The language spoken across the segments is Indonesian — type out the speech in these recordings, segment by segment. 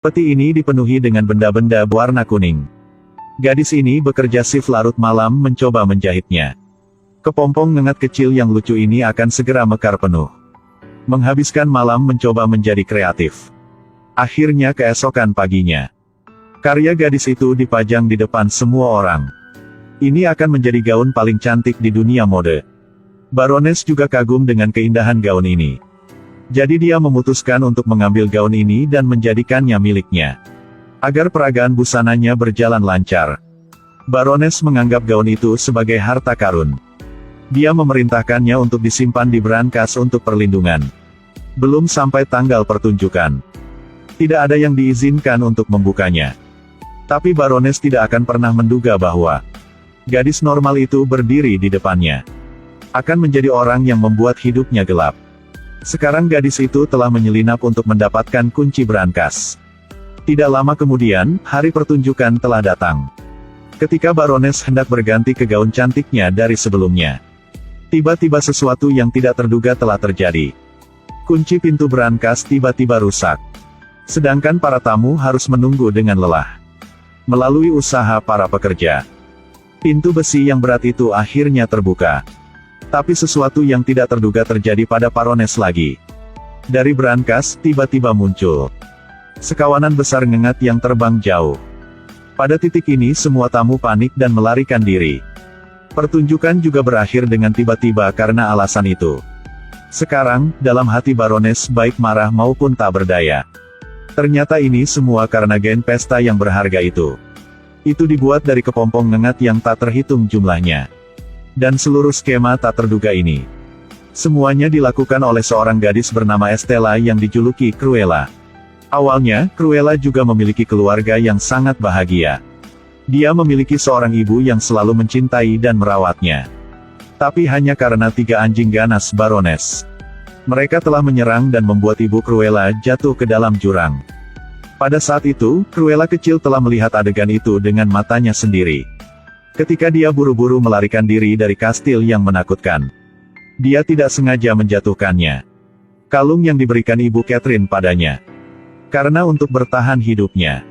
Peti ini dipenuhi dengan benda-benda berwarna kuning. Gadis ini bekerja shift larut malam mencoba menjahitnya. Kepompong ngengat kecil yang lucu ini akan segera mekar penuh. Menghabiskan malam mencoba menjadi kreatif. Akhirnya keesokan paginya, karya gadis itu dipajang di depan semua orang. Ini akan menjadi gaun paling cantik di dunia mode. Baroness juga kagum dengan keindahan gaun ini. Jadi dia memutuskan untuk mengambil gaun ini dan menjadikannya miliknya. Agar peragaan busananya berjalan lancar, Baroness menganggap gaun itu sebagai harta karun. Dia memerintahkannya untuk disimpan di brankas untuk perlindungan. Belum sampai tanggal pertunjukan, tidak ada yang diizinkan untuk membukanya. Tapi Baroness tidak akan pernah menduga bahwa gadis normal itu berdiri di depannya akan menjadi orang yang membuat hidupnya gelap. Sekarang gadis itu telah menyelinap untuk mendapatkan kunci brankas. Tidak lama kemudian, hari pertunjukan telah datang. Ketika Baroness hendak berganti ke gaun cantiknya dari sebelumnya, tiba-tiba sesuatu yang tidak terduga telah terjadi. Kunci pintu brankas tiba-tiba rusak. Sedangkan para tamu harus menunggu dengan lelah. Melalui usaha para pekerja, pintu besi yang berat itu akhirnya terbuka. Tapi sesuatu yang tidak terduga terjadi pada Baroness lagi. Dari brankas, tiba-tiba muncul sekawanan besar ngengat yang terbang jauh. Pada titik ini semua tamu panik dan melarikan diri. Pertunjukan juga berakhir dengan tiba-tiba karena alasan itu. Sekarang, dalam hati Baroness baik marah maupun tak berdaya. Ternyata ini semua karena gaun pesta yang berharga itu. Itu dibuat dari kepompong ngengat yang tak terhitung jumlahnya. Dan seluruh skema tak terduga ini, semuanya dilakukan oleh seorang gadis bernama Estella yang dijuluki Cruella. Awalnya, Cruella juga memiliki keluarga yang sangat bahagia. Dia memiliki seorang ibu yang selalu mencintai dan merawatnya. Tapi hanya karena 3 anjing ganas Baroness, mereka telah menyerang dan membuat ibu Cruella jatuh ke dalam jurang. Pada saat itu, Cruella kecil telah melihat adegan itu dengan matanya sendiri. Ketika dia buru-buru melarikan diri dari kastil yang menakutkan, dia tidak sengaja menjatuhkannya kalung yang diberikan ibu Catherine padanya. Karena untuk bertahan hidupnya,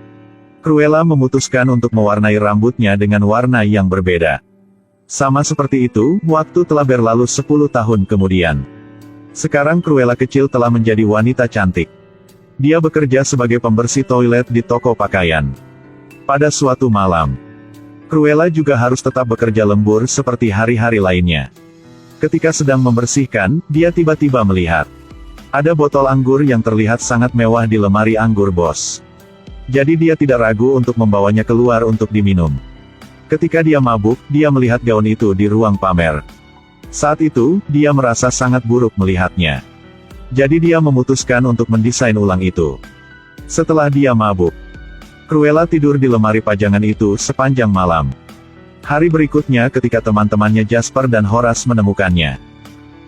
Cruella memutuskan untuk mewarnai rambutnya dengan warna yang berbeda. Sama seperti itu, waktu telah berlalu 10 tahun kemudian. Sekarang Cruella kecil telah menjadi wanita cantik. Dia bekerja sebagai pembersih toilet di toko pakaian. Pada suatu malam, Cruella juga harus tetap bekerja lembur seperti hari-hari lainnya. Ketika sedang membersihkan, dia tiba-tiba melihat ada botol anggur yang terlihat sangat mewah di lemari anggur bos. Jadi dia tidak ragu untuk membawanya keluar untuk diminum. Ketika dia mabuk, dia melihat gaun itu di ruang pamer. Saat itu, dia merasa sangat buruk melihatnya. Jadi dia memutuskan untuk mendesain ulang itu. Setelah dia mabuk, Cruella tidur di lemari pajangan itu sepanjang malam. Hari berikutnya ketika teman-temannya Jasper dan Horace menemukannya,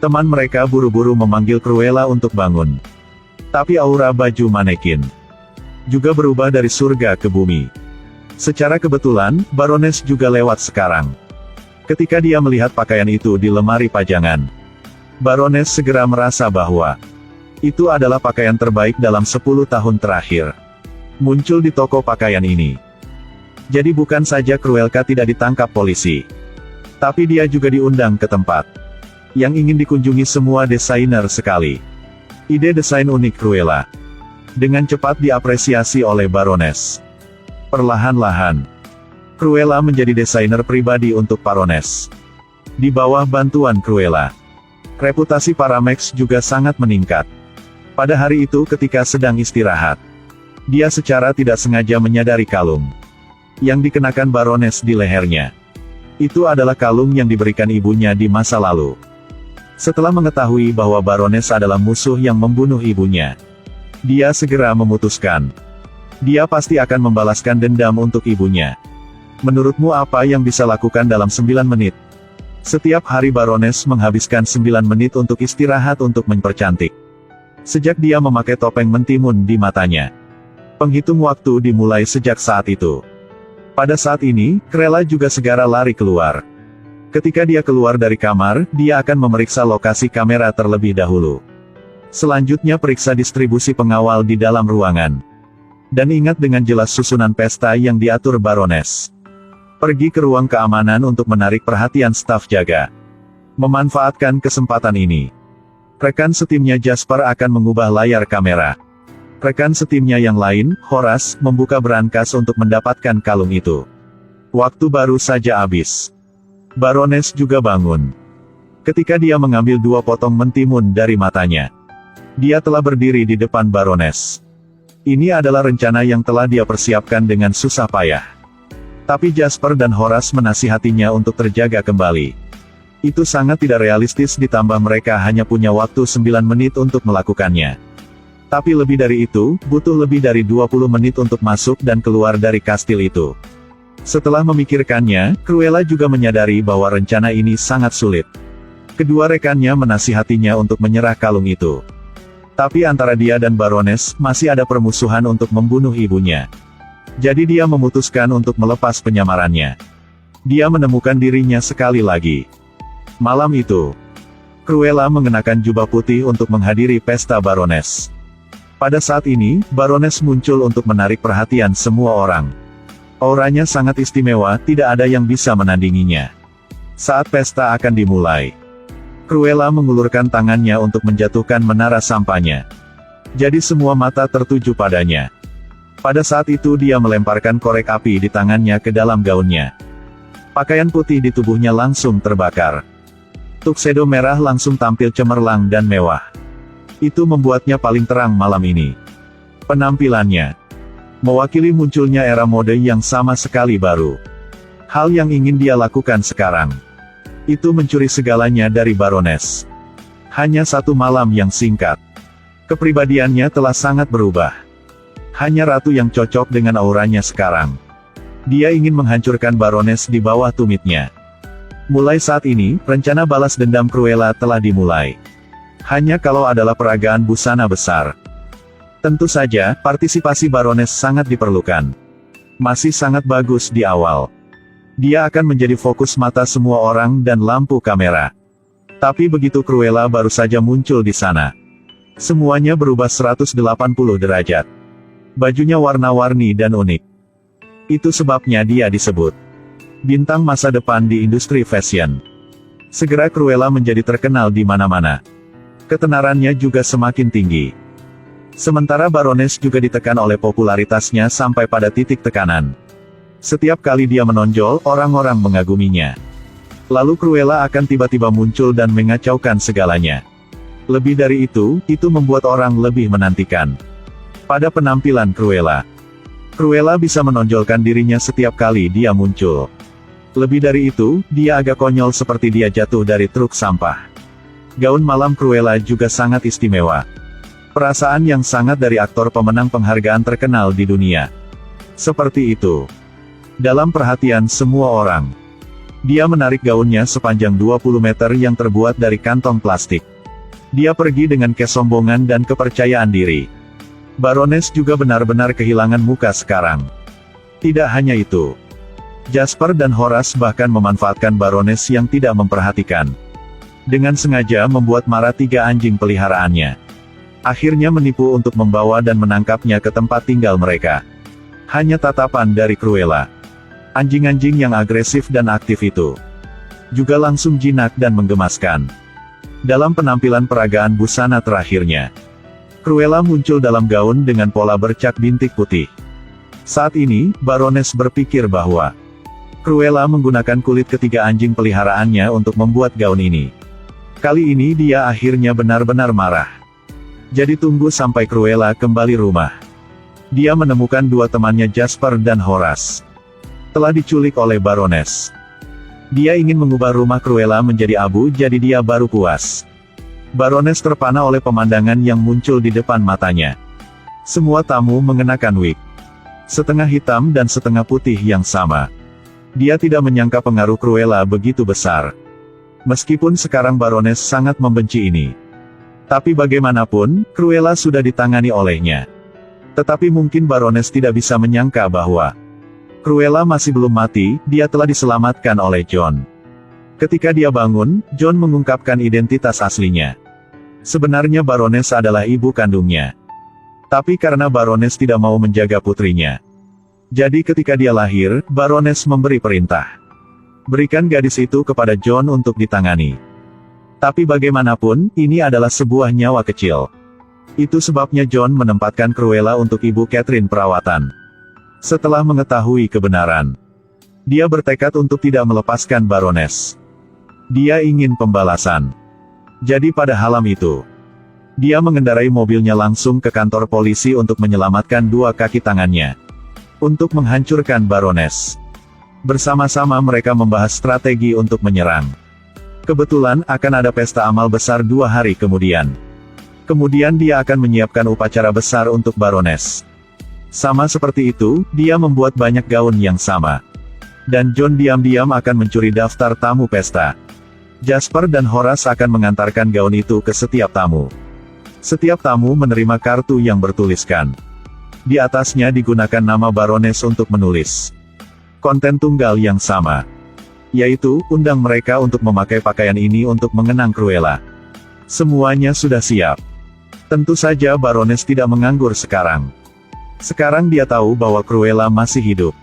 teman mereka buru-buru memanggil Cruella untuk bangun. Tapi aura baju manekin juga berubah dari surga ke bumi. Secara kebetulan, Baroness juga lewat sekarang. Ketika dia melihat pakaian itu di lemari pajangan, Baroness segera merasa bahwa itu adalah pakaian terbaik dalam 10 tahun terakhir muncul di toko pakaian ini. Jadi bukan saja Cruella tidak ditangkap polisi, tapi dia juga diundang ke tempat yang ingin dikunjungi semua desainer sekali. Ide desain unik Cruella dengan cepat diapresiasi oleh Baroness. Perlahan-lahan, Cruella menjadi desainer pribadi untuk Baroness. Di bawah bantuan Cruella, reputasi Paramex juga sangat meningkat. Pada hari itu ketika sedang istirahat, dia secara tidak sengaja menyadari kalung yang dikenakan Baroness di lehernya. Itu adalah kalung yang diberikan ibunya di masa lalu. Setelah mengetahui bahwa Baroness adalah musuh yang membunuh ibunya, dia segera memutuskan, dia pasti akan membalaskan dendam untuk ibunya. Menurutmu apa yang bisa lakukan dalam 9 menit? Setiap hari Baroness menghabiskan 9 menit untuk istirahat untuk mempercantik. Sejak dia memakai topeng mentimun di matanya. Penghitung waktu dimulai sejak saat itu. Pada saat ini, Cruella juga segera lari keluar. Ketika dia keluar dari kamar, dia akan memeriksa lokasi kamera terlebih dahulu. Selanjutnya periksa distribusi pengawal di dalam ruangan. Dan ingat dengan jelas susunan pesta yang diatur Baroness. Pergi ke ruang keamanan untuk menarik perhatian staf jaga. Memanfaatkan kesempatan ini, rekan setimnya Jasper akan mengubah layar kamera. Rekan setimnya yang lain, Horace, membuka brankas untuk mendapatkan kalung itu. Waktu baru saja habis. Baroness juga bangun. Ketika dia mengambil 2 potong mentimun dari matanya, dia telah berdiri di depan Baroness. Ini adalah rencana yang telah dia persiapkan dengan susah payah. Tapi Jasper dan Horace menasihatinya untuk terjaga kembali. Itu sangat tidak realistis ditambah mereka hanya punya waktu 9 menit untuk melakukannya. Tapi lebih dari itu, butuh lebih dari 20 menit untuk masuk dan keluar dari kastil itu. Setelah memikirkannya, Cruella juga menyadari bahwa rencana ini sangat sulit. Kedua rekannya menasihatinya untuk menyerah kalung itu. Tapi antara dia dan Baroness, masih ada permusuhan untuk membunuh ibunya. Jadi dia memutuskan untuk melepas penyamarannya. Dia menemukan dirinya sekali lagi. Malam itu, Cruella mengenakan jubah putih untuk menghadiri pesta Baroness. Pada saat ini, Baroness muncul untuk menarik perhatian semua orang. Auranya sangat istimewa, tidak ada yang bisa menandinginya. Saat pesta akan dimulai, Cruella mengulurkan tangannya untuk menjatuhkan menara sampahnya. Jadi semua mata tertuju padanya. Pada saat itu dia melemparkan korek api di tangannya ke dalam gaunnya. Pakaian putih di tubuhnya langsung terbakar. Tuxedo merah langsung tampil cemerlang dan mewah. Itu membuatnya paling terang malam ini. Penampilannya mewakili munculnya era mode yang sama sekali baru. Hal yang ingin dia lakukan sekarang, itu mencuri segalanya dari Baroness. Hanya 1 malam yang singkat, kepribadiannya telah sangat berubah. Hanya ratu yang cocok dengan auranya sekarang. Dia ingin menghancurkan Baroness di bawah tumitnya. Mulai saat ini, rencana balas dendam Cruella telah dimulai. Hanya kalau adalah peragaan busana besar. Tentu saja, partisipasi Baroness sangat diperlukan. Masih sangat bagus di awal. Dia akan menjadi fokus mata semua orang dan lampu kamera. Tapi begitu Cruella baru saja muncul di sana, semuanya berubah 180 derajat. Bajunya warna-warni dan unik. Itu sebabnya dia disebut bintang masa depan di industri fashion. Segera Cruella menjadi terkenal di mana-mana. Ketenarannya juga semakin tinggi. Sementara Baroness juga ditekan oleh popularitasnya sampai pada titik tekanan. Setiap kali dia menonjol, orang-orang mengaguminya. Lalu Cruella akan tiba-tiba muncul dan mengacaukan segalanya. Lebih dari itu membuat orang lebih menantikan. Pada penampilan Cruella, Cruella bisa menonjolkan dirinya setiap kali dia muncul. Lebih dari itu, dia agak konyol seperti dia jatuh dari truk sampah. Gaun malam Cruella juga sangat istimewa. Perasaan yang sangat dari aktor pemenang penghargaan terkenal di dunia. Seperti itu. Dalam perhatian semua orang, dia menarik gaunnya sepanjang 20 meter yang terbuat dari kantong plastik. Dia pergi dengan kesombongan dan kepercayaan diri. Baroness juga benar-benar kehilangan muka sekarang. Tidak hanya itu, Jasper dan Horace bahkan memanfaatkan Baroness yang tidak memperhatikan. Dengan sengaja membuat marah 3 anjing peliharaannya. Akhirnya menipu untuk membawa dan menangkapnya ke tempat tinggal mereka. Hanya tatapan dari Cruella. Anjing-anjing yang agresif dan aktif itu juga langsung jinak dan menggemaskan. Dalam penampilan peragaan busana terakhirnya, Cruella muncul dalam gaun dengan pola bercak bintik putih. Saat ini, Baroness berpikir bahwa Cruella menggunakan kulit ketiga anjing peliharaannya untuk membuat gaun ini. Kali ini dia akhirnya benar-benar marah. Jadi tunggu sampai Cruella kembali rumah. Dia menemukan 2 temannya Jasper dan Horace telah diculik oleh Baroness. Dia ingin mengubah rumah Cruella menjadi abu, jadi dia baru puas. Baroness terpana oleh pemandangan yang muncul di depan matanya. Semua tamu mengenakan wig, setengah hitam dan setengah putih yang sama. Dia tidak menyangka pengaruh Cruella begitu besar. Meskipun sekarang Baroness sangat membenci ini. Tapi bagaimanapun, Cruella sudah ditangani olehnya. Tetapi mungkin Baroness tidak bisa menyangka bahwa Cruella masih belum mati, dia telah diselamatkan oleh John. Ketika dia bangun, John mengungkapkan identitas aslinya. Sebenarnya Baroness adalah ibu kandungnya. Tapi karena Baroness tidak mau menjaga putrinya. Jadi ketika dia lahir, Baroness memberi perintah. Berikan gadis itu kepada John untuk ditangani. Tapi bagaimanapun, ini adalah sebuah nyawa kecil. Itu sebabnya John menempatkan Cruella untuk Ibu Catherine perawatan. Setelah mengetahui kebenaran, dia bertekad untuk tidak melepaskan Baroness. Dia ingin pembalasan. Jadi pada malam itu, dia mengendarai mobilnya langsung ke kantor polisi untuk menyelamatkan dua kaki tangannya. Untuk menghancurkan Baroness. Bersama-sama mereka membahas strategi untuk menyerang. Kebetulan akan ada pesta amal besar 2 hari kemudian. Kemudian dia akan menyiapkan upacara besar untuk Baroness. Sama seperti itu, dia membuat banyak gaun yang sama. Dan John diam-diam akan mencuri daftar tamu pesta. Jasper dan Horace akan mengantarkan gaun itu ke setiap tamu. Setiap tamu menerima kartu yang bertuliskan. Di atasnya digunakan nama Baroness untuk menulis konten tunggal yang sama. Yaitu, undang mereka untuk memakai pakaian ini untuk mengenang Cruella. Semuanya sudah siap. Tentu saja Baroness tidak menganggur sekarang. Sekarang dia tahu bahwa Cruella masih hidup.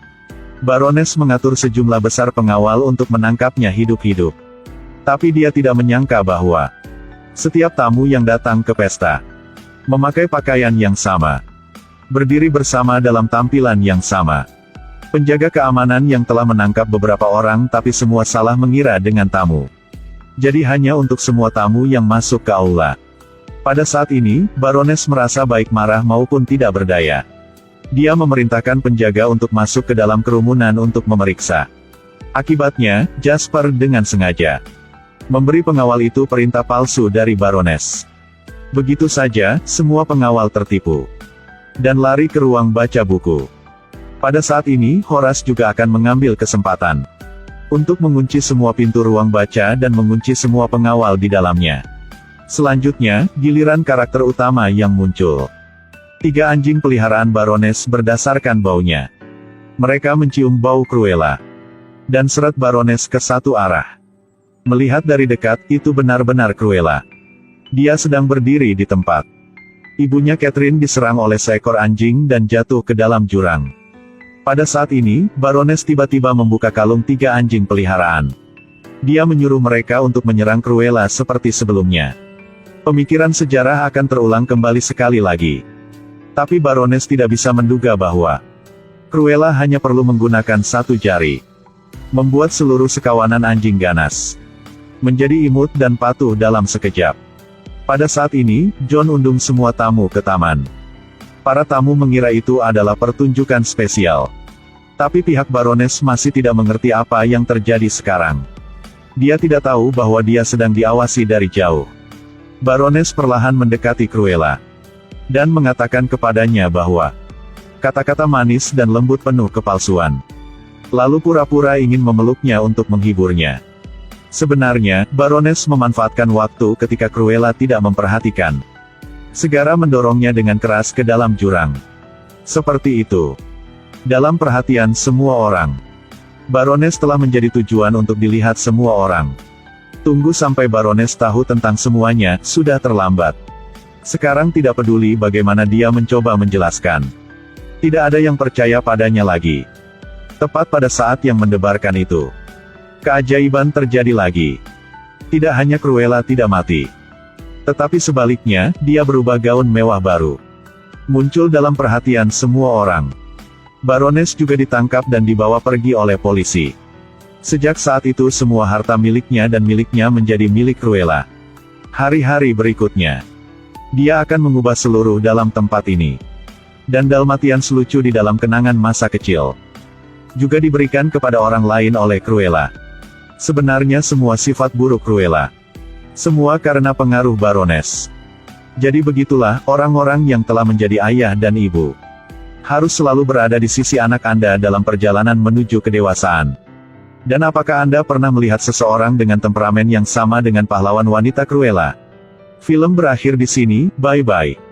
Baroness mengatur sejumlah besar pengawal untuk menangkapnya hidup-hidup. Tapi dia tidak menyangka bahwa setiap tamu yang datang ke pesta memakai pakaian yang sama. Berdiri bersama dalam tampilan yang sama. Penjaga keamanan yang telah menangkap beberapa orang tapi semua salah mengira dengan tamu. Jadi hanya untuk semua tamu yang masuk ke aula. Pada saat ini, Baroness merasa baik marah maupun tidak berdaya. Dia memerintahkan penjaga untuk masuk ke dalam kerumunan untuk memeriksa. Akibatnya, Jasper dengan sengaja memberi pengawal itu perintah palsu dari Baroness. Begitu saja, semua pengawal tertipu. Dan lari ke ruang baca buku. Pada saat ini, Horace juga akan mengambil kesempatan untuk mengunci semua pintu ruang baca dan mengunci semua pengawal di dalamnya. Selanjutnya, giliran karakter utama yang muncul. 3 anjing peliharaan Baroness berdasarkan baunya. Mereka mencium bau Cruella. Dan seret Baroness ke satu arah. Melihat dari dekat, itu benar-benar Cruella. Dia sedang berdiri di tempat. Ibunya Catherine diserang oleh seekor anjing dan jatuh ke dalam jurang. Pada saat ini, Baroness tiba-tiba membuka kalung 3 anjing peliharaan. Dia menyuruh mereka untuk menyerang Cruella seperti sebelumnya. Pemikiran sejarah akan terulang kembali sekali lagi. Tapi Baroness tidak bisa menduga bahwa Cruella hanya perlu menggunakan 1 jari. Membuat seluruh sekawanan anjing ganas menjadi imut dan patuh dalam sekejap. Pada saat ini, John undang semua tamu ke taman. Para tamu mengira itu adalah pertunjukan spesial. Tapi pihak Baroness masih tidak mengerti apa yang terjadi sekarang. Dia tidak tahu bahwa dia sedang diawasi dari jauh. Baroness perlahan mendekati Cruella. Dan mengatakan kepadanya bahwa kata-kata manis dan lembut penuh kepalsuan. Lalu pura-pura ingin memeluknya untuk menghiburnya. Sebenarnya, Baroness memanfaatkan waktu ketika Cruella tidak memperhatikan. Segera mendorongnya dengan keras ke dalam jurang. Seperti itu. Dalam perhatian semua orang, Baroness telah menjadi tujuan untuk dilihat semua orang. Tunggu sampai Baroness tahu tentang semuanya, sudah terlambat. Sekarang tidak peduli bagaimana dia mencoba menjelaskan. Tidak ada yang percaya padanya lagi. Tepat pada saat yang mendebarkan itu, keajaiban terjadi lagi. Tidak hanya Cruella tidak mati. Tetapi sebaliknya, dia berubah gaun mewah baru. Muncul dalam perhatian semua orang. Baroness juga ditangkap dan dibawa pergi oleh polisi. Sejak saat itu semua harta miliknya dan miliknya menjadi milik Cruella. Hari-hari berikutnya, dia akan mengubah seluruh dalam tempat ini. Dan Dalmatians lucu di dalam kenangan masa kecil juga diberikan kepada orang lain oleh Cruella. Sebenarnya semua sifat buruk Cruella. Semua karena pengaruh Baroness. Jadi begitulah, orang-orang yang telah menjadi ayah dan ibu harus selalu berada di sisi anak Anda dalam perjalanan menuju kedewasaan. Dan apakah Anda pernah melihat seseorang dengan temperamen yang sama dengan pahlawan wanita Cruella? Film berakhir di sini, bye-bye.